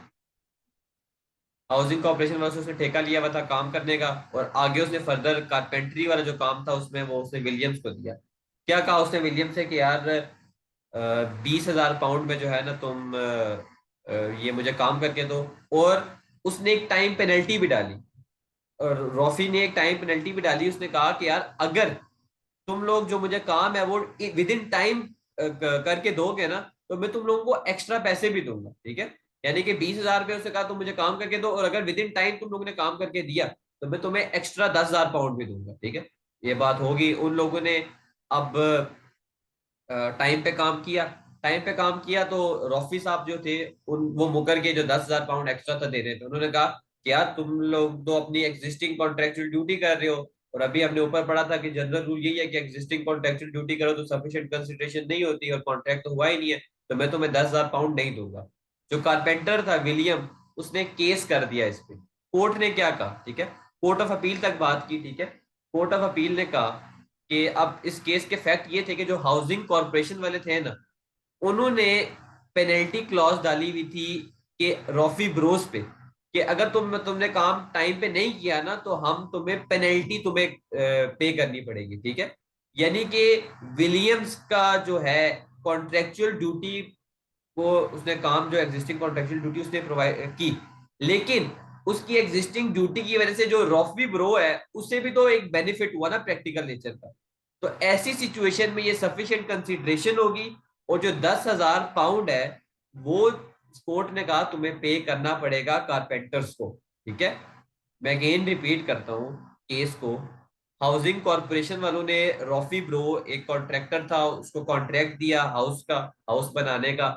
[SPEAKER 1] हाउसिंग कॉर्पोरेशन वालों से उसने ठेका लिया हुआ था काम करने का, और आगे उसने फर्दर कारपेंट्री वाला जो काम था उसमें वो उसने विलियम्स को दिया। क्या कहा उसने विलियम्स से कि यार 20,000 पाउंड में जो है ना तुम ये मुझे काम करके दो। और उसने एक टाइम पेनल्टी भी डाली, और रॉफी ने एक टाइम पेनल्टी भी डाली। उसने कहा कि यार अगर तुम लोग जो मुझे काम है वो विद इन टाइम करके दोगे ना, तो मैं तुम लोगों को एक्स्ट्रा पैसे भी दूंगा, ठीक है। यानी कि 20,000 रुपये उसने कहा तुम मुझे काम करके दो, और अगर विद इन टाइम तुम लोगों ने काम करके दिया तो मैं तुम्हें एक्स्ट्रा 10,000 पाउंड भी दूंगा, ठीक है। ये बात होगी। उन लोगों ने अब टाइम पे काम किया। टाइम पे काम किया तो रॉफी साहब जो थे उन वो मुकर के जो 10,000 पाउंड एक्स्ट्रा था दे रहे थे। उन्होंने कहा कि यार तुम लोग तो अपनी एग्जिस्टिंग कॉन्ट्रेक्चुअल ड्यूटी कर रहे हो, और अभी हमने ऊपर पढ़ा था कि जनरल रूल यही है कि एग्जिस्टिंग कॉन्ट्रेक्चुअल ड्यूटी करो तो सफिशिएंट कंसिडरेशन नहीं होती, और कॉन्ट्रैक्ट तो हुआ ही नहीं है, तो मैं तुम्हें 10,000 पाउंड नहीं दूंगा। जो कारपेंटर था विलियम, उसने केस कर दिया इस पे। कोर्ट ने क्या कहा, ठीक है, कोर्ट ऑफ अपील तक बात की, ठीक है। कोर्ट ऑफ अपील ने कहा कि अब इस केस के फैक्ट ये थे कि जो हाउसिंग कॉर्पोरेशन वाले थे ना, उन्होंने पेनल्टी क्लॉज डाली हुई थी कि रॉफी ब्रोस पे, कि अगर तुमने काम टाइम पे नहीं किया ना तो हम तुम्हें पेनल्टी तुम्हें पे करनी पड़ेगी, ठीक है। यानी कि विलियम्स का जो है कॉन्ट्रेक्चुअल ड्यूटी को, उसने काम जो एग्जिस्टिंग कॉन्ट्रेक्चुअल ड्यूटी उसने प्रोवाइड की, लेकिन उसकी एग्जिस्टिंग ड्यूटी की वजह से जो रॉफी ब्रो है उसे भी तो एक बेनिफिट हुआ ना प्रैक्टिकल नेचर का। तो ऐसी सिचुएशन में ये सफिशिएंट कंसिडरेशन होगी, और जो 10,000 पाउंड है वो कोर्ट ने कहा तुम्हें पे करना पड़ेगा कारपेंटर्स को, ठीक है। मैं अगेन रिपीट करता हूँ केस को। हाउसिंग कॉर्पोरेशन वालों ने, रॉफी ब्रो एक कॉन्ट्रैक्टर था, उसको कॉन्ट्रैक्ट दिया हाउस का, हाउस बनाने का,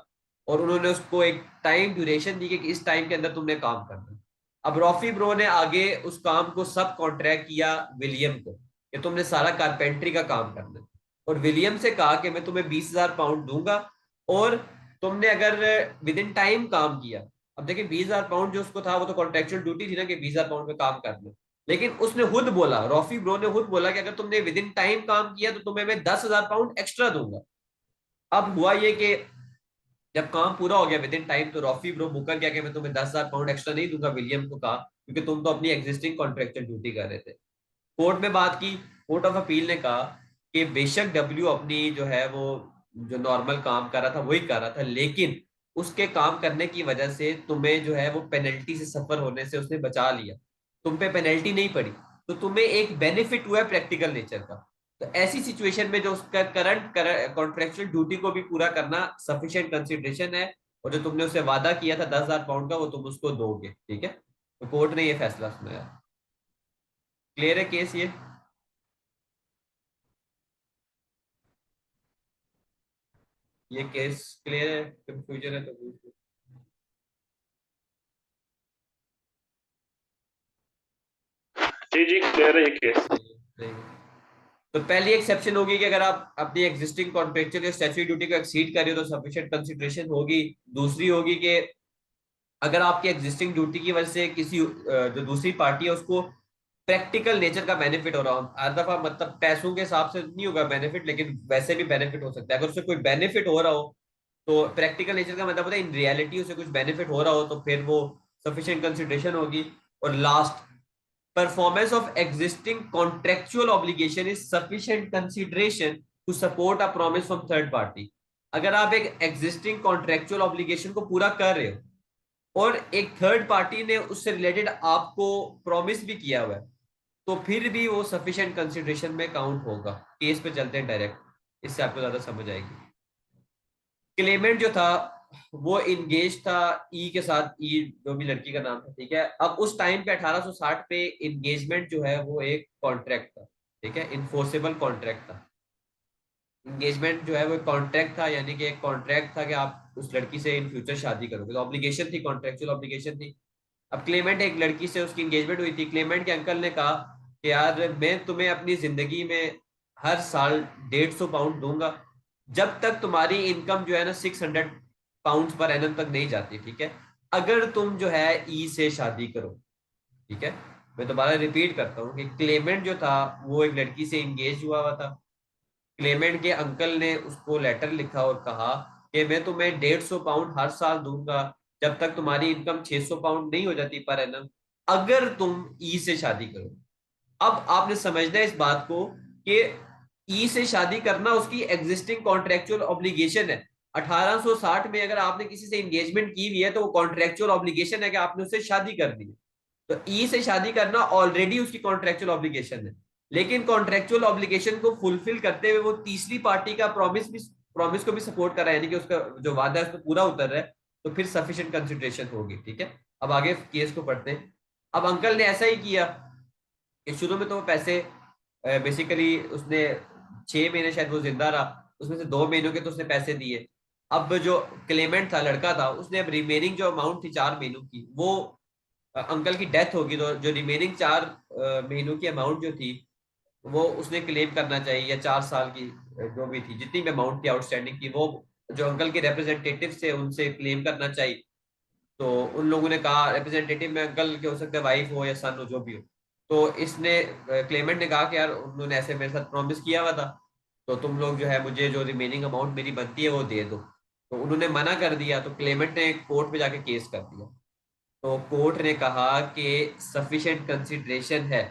[SPEAKER 1] और उन्होंने उसको एक टाइम ड्यूरेशन दी कि इस टाइम के अंदर तुमने काम करना है। अब रॉफी ब्रो ने आगे उस काम को सब कॉन्ट्रैक्ट किया विलियम को कि तुमने सारा कारपेंट्री का काम करना है, और विलियम से कहा कि मैं तुम्हें 20,000 पाउंड दूंगा, और तुमने अगर विद इन टाइम काम किया। अब देखिए 20,000 पाउंड जो उसको था वो तो कॉन्ट्रेक्चुअल ड्यूटी थी ना कि 20,000 पाउंड पे काम करना है। लेकिन उसने खुद बोला, रॉफी ब्रो ने खुद बोला कि अगर तुमने विद इन टाइम काम किया तो तुम्हें मैं 10,000 पाउंड एक्स्ट्रा दूंगा। अब हुआ ये कि जब काम पूरा हो गया विद इन टाइम, तो रॉफी ब्रो मुकर गया कि मैं तुम्हें 10,000 पाउंड एक्स्ट्रा नहीं दूंगा, विलियम को कहा, क्योंकि तुम तो अपनी एग्जिस्टिंग कॉन्ट्रेक्चुअल ड्यूटी कर रहे थे। कोर्ट में बात की, कोर्ट ऑफ अपील ने कहा कि बेशक डब्ल्यू अपनी जो है वो जो नॉर्मल काम कर रहा था वही कर रहा था, लेकिन उसके काम करने की वजह से तुम्हें जो है वो पेनल्टी से सफर होने से उसने बचा लिया, तुम पे पेनल्टी नहीं पड़ी, तो तुम्हें एक बेनिफिट हुआ है प्रैक्टिकल नेचर का। तो ऐसी सिचुएशन में जो उसका करंट कॉन्ट्रेक्चुअल ड्यूटी को भी पूरा करना सफिशिएंट कंसिडरेशन है, और जो तुमने उससे वादा किया था 10,000 पाउंड का वो तुम उसको दोगे, ठीक है। तो कोर्ट ने ये फैसला सुनाया। क्लियर है केस ये? ये केस क्लियर है, कंफ्यूजन है तो पूछ लो।
[SPEAKER 2] जी जी, क्लियर है ये केस।
[SPEAKER 1] सही है, सही है। तो पहली एक्सेप्शन होगी कि अगर आप अपनी एग्जिस्टिंग कॉन्ट्रेक्चुअल या स्टैट्यूटरी ड्यूटी को एक्सीड कर रहे हो तो सफिशिएंट कंसिडरेशन होगी। दूसरी होगी कि अगर आपकी एग्जिस्टिंग ड्यूटी की वजह से किसी जो दूसरी पार्टी है उसको प्रैक्टिकल नेचर का बेनिफिट हो रहा हो, हर दफा मतलब पैसों के हिसाब से नहीं होगा बेनिफिट, लेकिन वैसे भी बेनिफिट हो सकता है। अगर उससे कोई बेनिफिट हो रहा हो तो प्रैक्टिकल नेचर का मतलब होता है इन रियलिटी उसे कुछ बेनिफिट हो रहा हो तो फिर वो सफिशिएंट कंसिडरेशन होगी। और last, performance of existing contractual obligation is sufficient consideration to support a promise from third party। अगर आप एक existing contractual obligation को पूरा कर रहे हो और एक थर्ड पार्टी ने उससे रिलेटेड आपको प्रॉमिस भी किया हुआ है, तो फिर भी वो सफिशिएंट कंसिडरेशन में काउंट होगा। केस पे चलते हैं डायरेक्ट, इससे आपको ज्यादा समझ आएगी। क्लेमेंट जो था वो इंगेज था ई के साथ, ई जो भी लड़की का नाम था, ठीक है। अब उस टाइम पे 1860 पे इंगेजमेंट जो है वो एक कॉन्ट्रैक्ट था, ठीक है, इन्फोर्सेबल कॉन्ट्रैक्ट था। इंगेजमेंट जो है वो कॉन्ट्रैक्ट था, यानी कि एक कॉन्ट्रैक्ट था कि आप उस लड़की से इन फ्यूचर शादी करोगे, तो ऑब्लिगेशन थी, कॉन्ट्रेक्चुअल ऑब्लिगेशन थी। अब क्लेमेंट एक लड़की से उसकी इंगेजमेंट हुई थी, क्लेमेंट के अंकल ने कहा कि यार मैं तुम्हें अपनी जिंदगी में हर साल 150 पाउंड दूंगा जब तक तुम्हारी इनकम जो है ना 600 पाउंड पर एनम तक नहीं जाती, ठीक है, अगर तुम जो है ई से शादी करो, ठीक है। मैं दोबारा रिपीट करता हूँ कि क्लेमेंट जो था वो एक लड़की से इंगेज हुआ हुआ था। क्लेमेंट के अंकल ने उसको लेटर लिखा और कहा कि मैं तुम्हें 150 पाउंड हर साल दूंगा जब तक तुम्हारी इनकम 600 पाउंड नहीं हो जाती पर एनम, अगर तुम ई से शादी करो। अब आपने समझना है इस बात को कि ई से शादी करना उसकी एग्जिस्टिंग कॉन्ट्रेक्चुअल ऑब्लिगेशन है। 1860 में अगर आपने किसी से एंगेजमेंट की हुई है तो वो कॉन्ट्रेक्चुअल ऑब्लिगेशन है कि आपने उससे शादी कर दी है। तो ई से शादी करना ऑलरेडी उसकी कॉन्ट्रेक्चुअल ऑब्लिगेशन है, लेकिन कॉन्ट्रेक्चुअल ऑब्लिगेशन को फुलफिल करते हुए वो तीसरी पार्टी का प्रॉमिस को भी सपोर्ट कर रहा है, यानी कि उसका जो वादा है उस पर पूरा उतर रहा है, तो फिर सफिशिएंट कंसिडरेशन होगी, ठीक है। अब आगे केस को पढ़ते हैं। अब अंकल ने ऐसा ही किया कि शुरू में तो वो पैसे बेसिकली उसने 6 महीने शायद वो जिंदा रहा, उसमें से 2 महीनों के तो उसने पैसे दिए। अब जो क्लेमेंट था लड़का था उसने अब रिमेनिंग जो अमाउंट थी 4 महीनों की वो अंकल की डेथ होगी तो जो रिमेनिंग 4 महीनों की अमाउंट जो थी वो उसने क्लेम करना चाहिए, या 4 साल की जो भी थी जितनी भी अमाउंट थी आउटस्टैंडिंग की वो जो अंकल के रिप्रेजेंटेटिव थे उनसे क्लेम करना चाहिए। तो उन लोगों ने कहा, रिप्रेजेंटेटिव में अंकल के हो सकते हैं वाइफ हो या सन हो जो भी हो, तो इसने क्लेमेंट ने कहा कि यार उन्होंने ऐसे मेरे साथ प्रॉमिस किया हुआ था, तो तुम लोग जो है मुझे जो रिमेनिंग अमाउंट मेरी बनती है वो दे दो। तो उन्होंने मना कर दिया, तो क्लेमेंट ने कोर्ट में जाके केस कर दिया। तो कोर्ट ने कहा कि सफिशिएंट कंसिडरेशन है,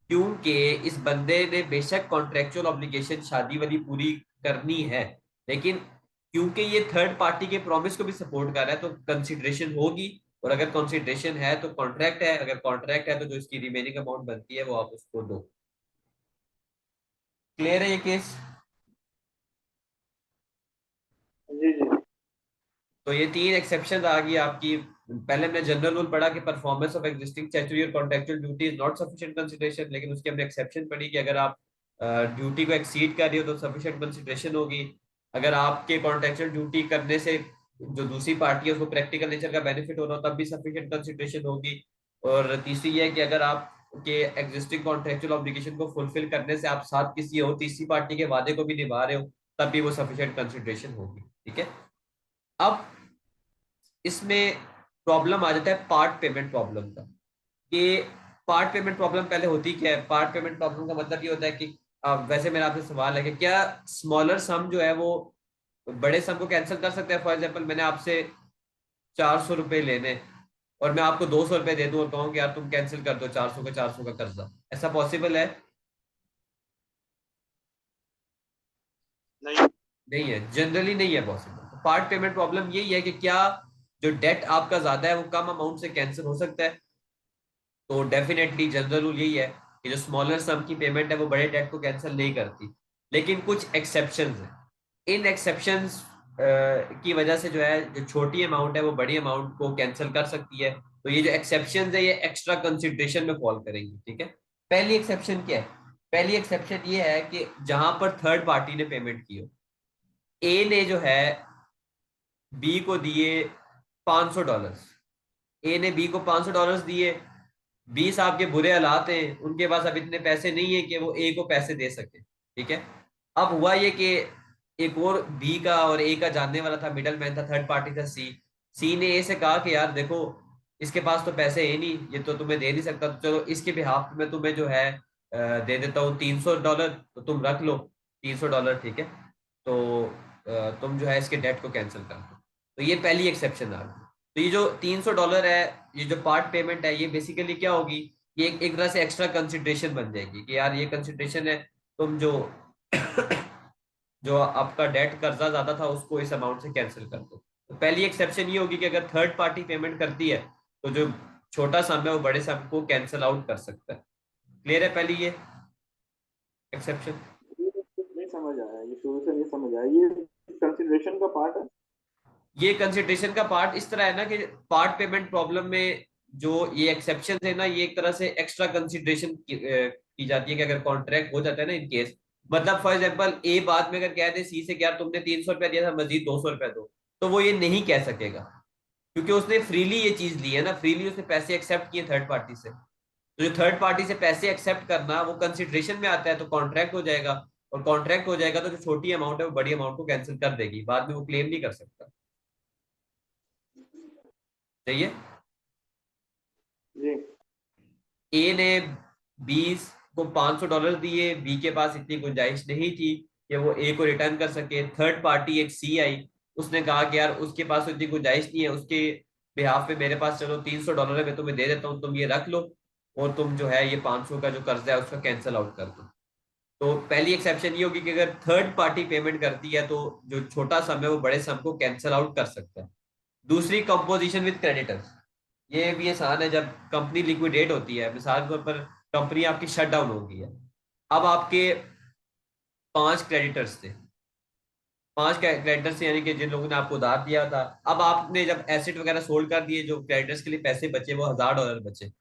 [SPEAKER 1] क्योंकि इस बंदे ने बेशक कॉन्ट्रेक्चुअल ऑब्लिगेशन शादी वाली पूरी करनी है, लेकिन क्योंकि ये थर्ड पार्टी के प्रॉमिस को भी सपोर्ट कर रहा है तो कंसिडरेशन होगी। और अगर कंसिडरेशन है तो कॉन्ट्रैक्ट है, अगर कॉन्ट्रैक्ट है तो जो इसकी रिमेनिंग अमाउंट बनती है वो आप उसको दो। क्लियर है ये केस?
[SPEAKER 2] जी जी।
[SPEAKER 1] तो ये तीन एक्सेप्शन आ गई आपकी। पहले हमने जनरल रूल पढ़ा कि परफॉर्मेंस ऑफ एग्जिस्टिंग स्टैट्यूटरी और contractual duty is not sufficient consideration, लेकिन उसकी हमने एक्सेप्शन पढ़ी कि अगर आप ड्यूटी को एक्सीड कर रही हो तो सफिशिएंट कंसिडरेशन होगी। अगर आपके कॉन्ट्रेक्चुअल ड्यूटी करने से जो दूसरी पार्टी है उसको प्रैक्टिकल नेचर का बेनिफिट हो रहा हो तब भी सफिशिएंट कंसिडरेशन होगी। और तीसरी ये है कि अगर आप के एग्जिस्टिंग कॉन्ट्रेक्चुअल ऑब्लिगेशन को फुलफिल करने से आप साथ किसी और तीसरी पार्टी के वादे को भी निभा रहे हो तब भी वो सफिशिएंट कंसिडरेशन होगी। ठीक है। अब इसमें प्रॉब्लम आ जाता है पार्ट पेमेंट प्रॉब्लम का, कि पार्ट पेमेंट प्रॉब्लम पहले होती क्या है। पार्ट पेमेंट प्रॉब्लम का मतलब ये होता है कि वैसे मेरा आपसे सवाल है कि क्या स्मॉलर सम जो है वो बड़े सम को कैंसिल कर सकते हैं। फॉर एग्जांपल मैंने आपसे 400 रुपये लेने और मैं आपको 200 रुपये दे दूं और कहूँ कि यार तुम कैंसिल कर दो 400 का 400 का कर्जा, ऐसा पॉसिबल है?
[SPEAKER 2] नहीं।
[SPEAKER 1] नहीं है, जनरली नहीं है पॉसिबल। पार्ट पेमेंट प्रॉब्लम यही है कि क्या जो डेट आपका ज्यादा है वो कम अमाउंट से कैंसिल हो सकता है। तो डेफिनेटली जनरल रूल यही है कि जो स्मॉलर सम की पेमेंट है वो बड़े डेट को कैंसिल नहीं करती, लेकिन कुछ एक्सेप्शंस हैं। इन एक्सेप्शंस की वजह से जो है जो छोटी अमाउंट है वो बड़ी अमाउंट को कैंसिल कर सकती है। तो ये जो एक्सेप्शंस है ये एक्स्ट्रा कंसिडरेशन में फॉल करेंगी। ठीक है। पहली एक्सेप्शन क्या है? पहली एक्सेप्शन ये है कि जहां पर थर्ड पार्टी ने पेमेंट की हो। ए ने जो है बी को दिए $500, ए ने बी को $500 दिए। 20 आपके बुरे हालात हैं, उनके पास अब इतने पैसे नहीं है कि वो ए को पैसे दे सके। ठीक है। अब हुआ ये कि एक और बी का और ए का जानने वाला था, मिडल मैन था, थर्ड पार्टी था सी। सी ने ए से कहा कि यार देखो इसके पास तो पैसे है नहीं, ये तो तुम्हें दे नहीं सकता, तो चलो इसके बिहाफ में तुम्हें जो है दे देता हूँ $300, तो तुम रख लो $300। ठीक है। तो तुम जो है इसके डेट को कैंसिल कर दो। तो ये पहली एक्सेप्शन आ गई। तो ये जो $300 है, ये जो पार्ट पेमेंट है, ये बेसिकली क्या होगी? ये एक तरह से एक्स्ट्रा कंसिडरेशन बन जाएगी कि यार ये कंसिडरेशन है, तुम जो जो आपका डेट कर्जा ज्यादा था उसको इस अमाउंट से कैंसिल कर दो। तो पहली एक्सेप्शन ये होगी कि अगर थर्ड पार्टी पेमेंट करती है तो जो छोटा सम है वो बड़े सम को कैंसिल आउट कर सकता है। क्लियर है पहली ये एक्सेप्शन?
[SPEAKER 2] ये नहीं समझ आया, ये शुरू से नहीं समझ आया, ये कंसिडरेशन का पार्ट है।
[SPEAKER 1] ये कंसिडरेशन का पार्ट इस तरह है ना कि पार्ट पेमेंट प्रॉब्लम में जो ये एक्सेप्शन है ना, ये एक तरह से एक्स्ट्रा कंसिडरेशन की जाती है कि अगर कॉन्ट्रैक्ट हो जाता है ना इन केस। मतलब फॉर एग्जांपल ए बाद में अगर कह दे सी से कि यार तुमने $300 दिया था मजीद $200 दो, तो वो ये नहीं कह सकेगा, क्योंकि उसने फ्रीली ये चीज ली है ना, फ्रीली उसने पैसे एक्सेप्ट किए थर्ड पार्टी से। तो जो थर्ड पार्टी से पैसे एक्सेप्ट करना वो कंसिडरेशन में आता है, तो कॉन्ट्रैक्ट हो जाएगा। और कॉन्ट्रैक्ट हो जाएगा तो जो छोटी अमाउंट है वो बड़ी अमाउंट को कैंसिल कर देगी, बाद में वो क्लेम नहीं कर सकता। सही है।
[SPEAKER 2] जी।
[SPEAKER 1] ए ने 20 को $500 दिए, बी के पास इतनी गुंजाइश नहीं थी कि वो ए को रिटर्न कर सके। थर्ड पार्टी एक सी आई, उसने कहा कि यार उसके पास तो इतनी गुंजाइश नहीं है, उसके बिहाफ पे मेरे पास चलो $300 है, मैं तुम्हें दे देता हूँ, तुम ये रख लो और तुम जो है ये 500 का जो कर्जा है उसका कैंसिल आउट कर दो। तो पहली एक्सेप्शन ये होगी कि अगर थर्ड पार्टी पेमेंट करती है तो जो छोटा सम है वो बड़े सम को कैंसिल आउट कर सकता है। दूसरी, कंपोजिशन विद क्रेडिटर्स। ये भी आसान है। जब कंपनी लिक्विडेट होती है, मिसाल के तौर पर कंपनी आपकी शट डाउन हो गई है, अब आपके 5 क्रेडिटर्स थे। 5 क्रेडिटर्स यानी कि जिन लोगों ने आपको उधार दिया था। अब आपने जब एसेट वगैरह सोल्ड कर दिए, जो क्रेडिटर्स के लिए पैसे बचे वो $1000 बचे।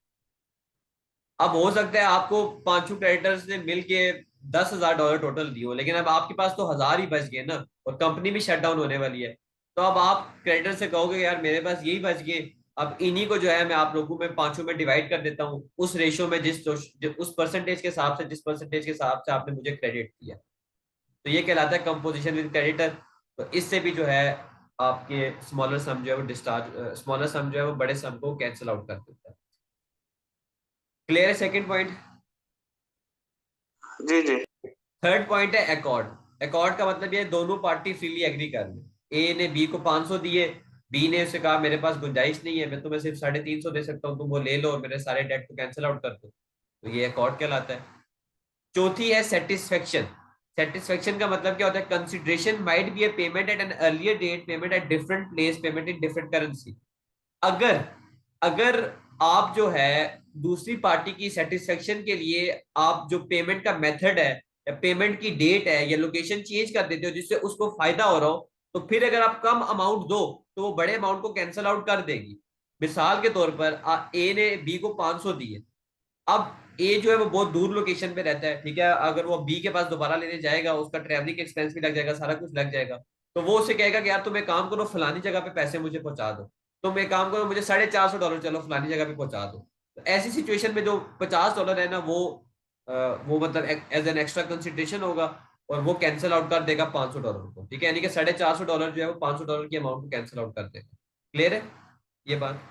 [SPEAKER 1] अब हो सकता है आपको पांचों क्रेडिटर्स ने मिलके $10,000 टोटल दिए हो, लेकिन अब आपके पास तो 1000 ही बच गए ना, और कंपनी भी शट डाउन होने वाली है। तो अब आप क्रेडिटर से कहोगे यार मेरे पास यही बच गए, अब इन्हीं को जो है मैं आप लोगों में पांचों में डिवाइड कर देता हूँ उस रेशियो में उस परसेंटेज के हिसाब से जिस परसेंटेज के हिसाब से आपने मुझे क्रेडिट दिया। तो ये कहलाता है कंपोजिशन विद क्रेडिटर। तो इससे भी जो है आपके स्मॉलर सम जो है वो डिस्चार्ज, स्मॉलर सम जो है वो बड़े सम को कैंसिल आउट कर देता है। क्लियर है सेकंड पॉइंट?
[SPEAKER 2] जी जी।
[SPEAKER 1] थर्ड पॉइंट है एकॉर्ड। एकॉर्ड का मतलब ये है दोनों पार्टी फ्रीली एग्री कर लें। ए ने बी को 500 दिए, बी ने उसे कहा मेरे पास गुंजाइश नहीं है, मैं तुम्हें सिर्फ 350 दे सकता हूँ, तुम वो ले लो और मेरे सारे डेट को कैंसिल आउट कर दो, तो ये अकॉर्ड कहलाता है। चौथी है सेटिस्फेक्शन। सेटिस्फेक्शन का मतलब क्या होता है? Consideration might be a payment at an earlier date, payment at different place, payment in different currency. अगर अगर आप जो है दूसरी पार्टी की सेटिस्फेक्शन के लिए आप जो पेमेंट का मेथड है या पेमेंट की डेट है या लोकेशन चेंज कर देते हो जिससे उसको फायदा हो रहा हो, तो फिर अगर आप कम अमाउंट दो तो वो बड़े अमाउंट को कैंसिल आउट कर देगी। मिसाल के तौर पर ए ने बी को 500 दिए। अब ए जो है वो बहुत दूर लोकेशन पे रहता है, ठीक है, अगर वो बी के पास दोबारा लेने जाएगा उसका ट्रैवलिंग एक्सपेंस भी लग जाएगा, सारा कुछ लग जाएगा। तो वो उसे कहेगा कि यार तुम एक काम करो, फलानी जगह पे पैसे मुझे पहुंचा दो, तुम एक काम करो मुझे $450 चलो फलानी जगह पे पहुंचा दो। तो ऐसी सिचुएशन में जो $50 है ना अ, वो मतलब एज एन एक्स्ट्रा कंसिडरेशन होगा और वो कैंसिल आउट कर देगा $500 को, ठीक है, यानी कि $450 जो है वो $500 की अमाउंट को कैंसिल आउट कर देगा। क्लियर है ये बात?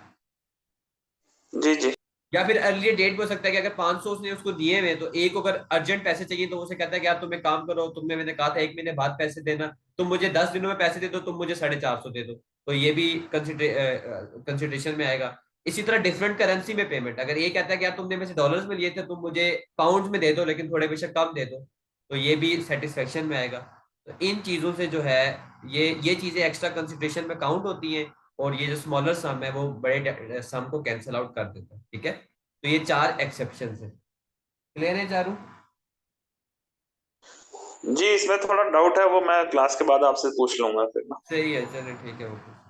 [SPEAKER 3] जी जी।
[SPEAKER 1] या फिर अर्लियर डेट भी हो सकता है कि अगर 500 उसने उसको दिए हुए तो एक को अगर अर्जेंट पैसे चाहिए तो उसे कहता है कि यार तुम एक काम करो, तुमने मैंने कहा था 1 महीने बाद पैसे देना, तुम मुझे 10 दिनों में पैसे दे दो, तुम मुझे 450 दे दो, तो ये भी कंसिडरेशन में आएगा। इसी तरह डिफरेंट करेंसी में पेमेंट, अगर ये कहता है कि यार तुमने मेरे से डॉलर्स में लिए थे, तुम मुझे पाउंड में दे दो लेकिन थोड़े बेशक कम दे दो, तो ये भी सेटिस्फेक्शन में आएगा। तो इन चीजों से जो है ये चीजें एक्स्ट्रा कंसिडरेशन में काउंट होती हैं और ये जो स्मॉलर सम है वो बड़े सम को कैंसिल आउट कर देता है, ठीक है। तो ये 4 एक्सेप्शन है। क्लियर है चारू?
[SPEAKER 3] जी इसमें थोड़ा डाउट है, वो मैं क्लास के बाद आपसे पूछ लूंगा फिर ना।
[SPEAKER 1] सही है, चलो ठीक है, ओके।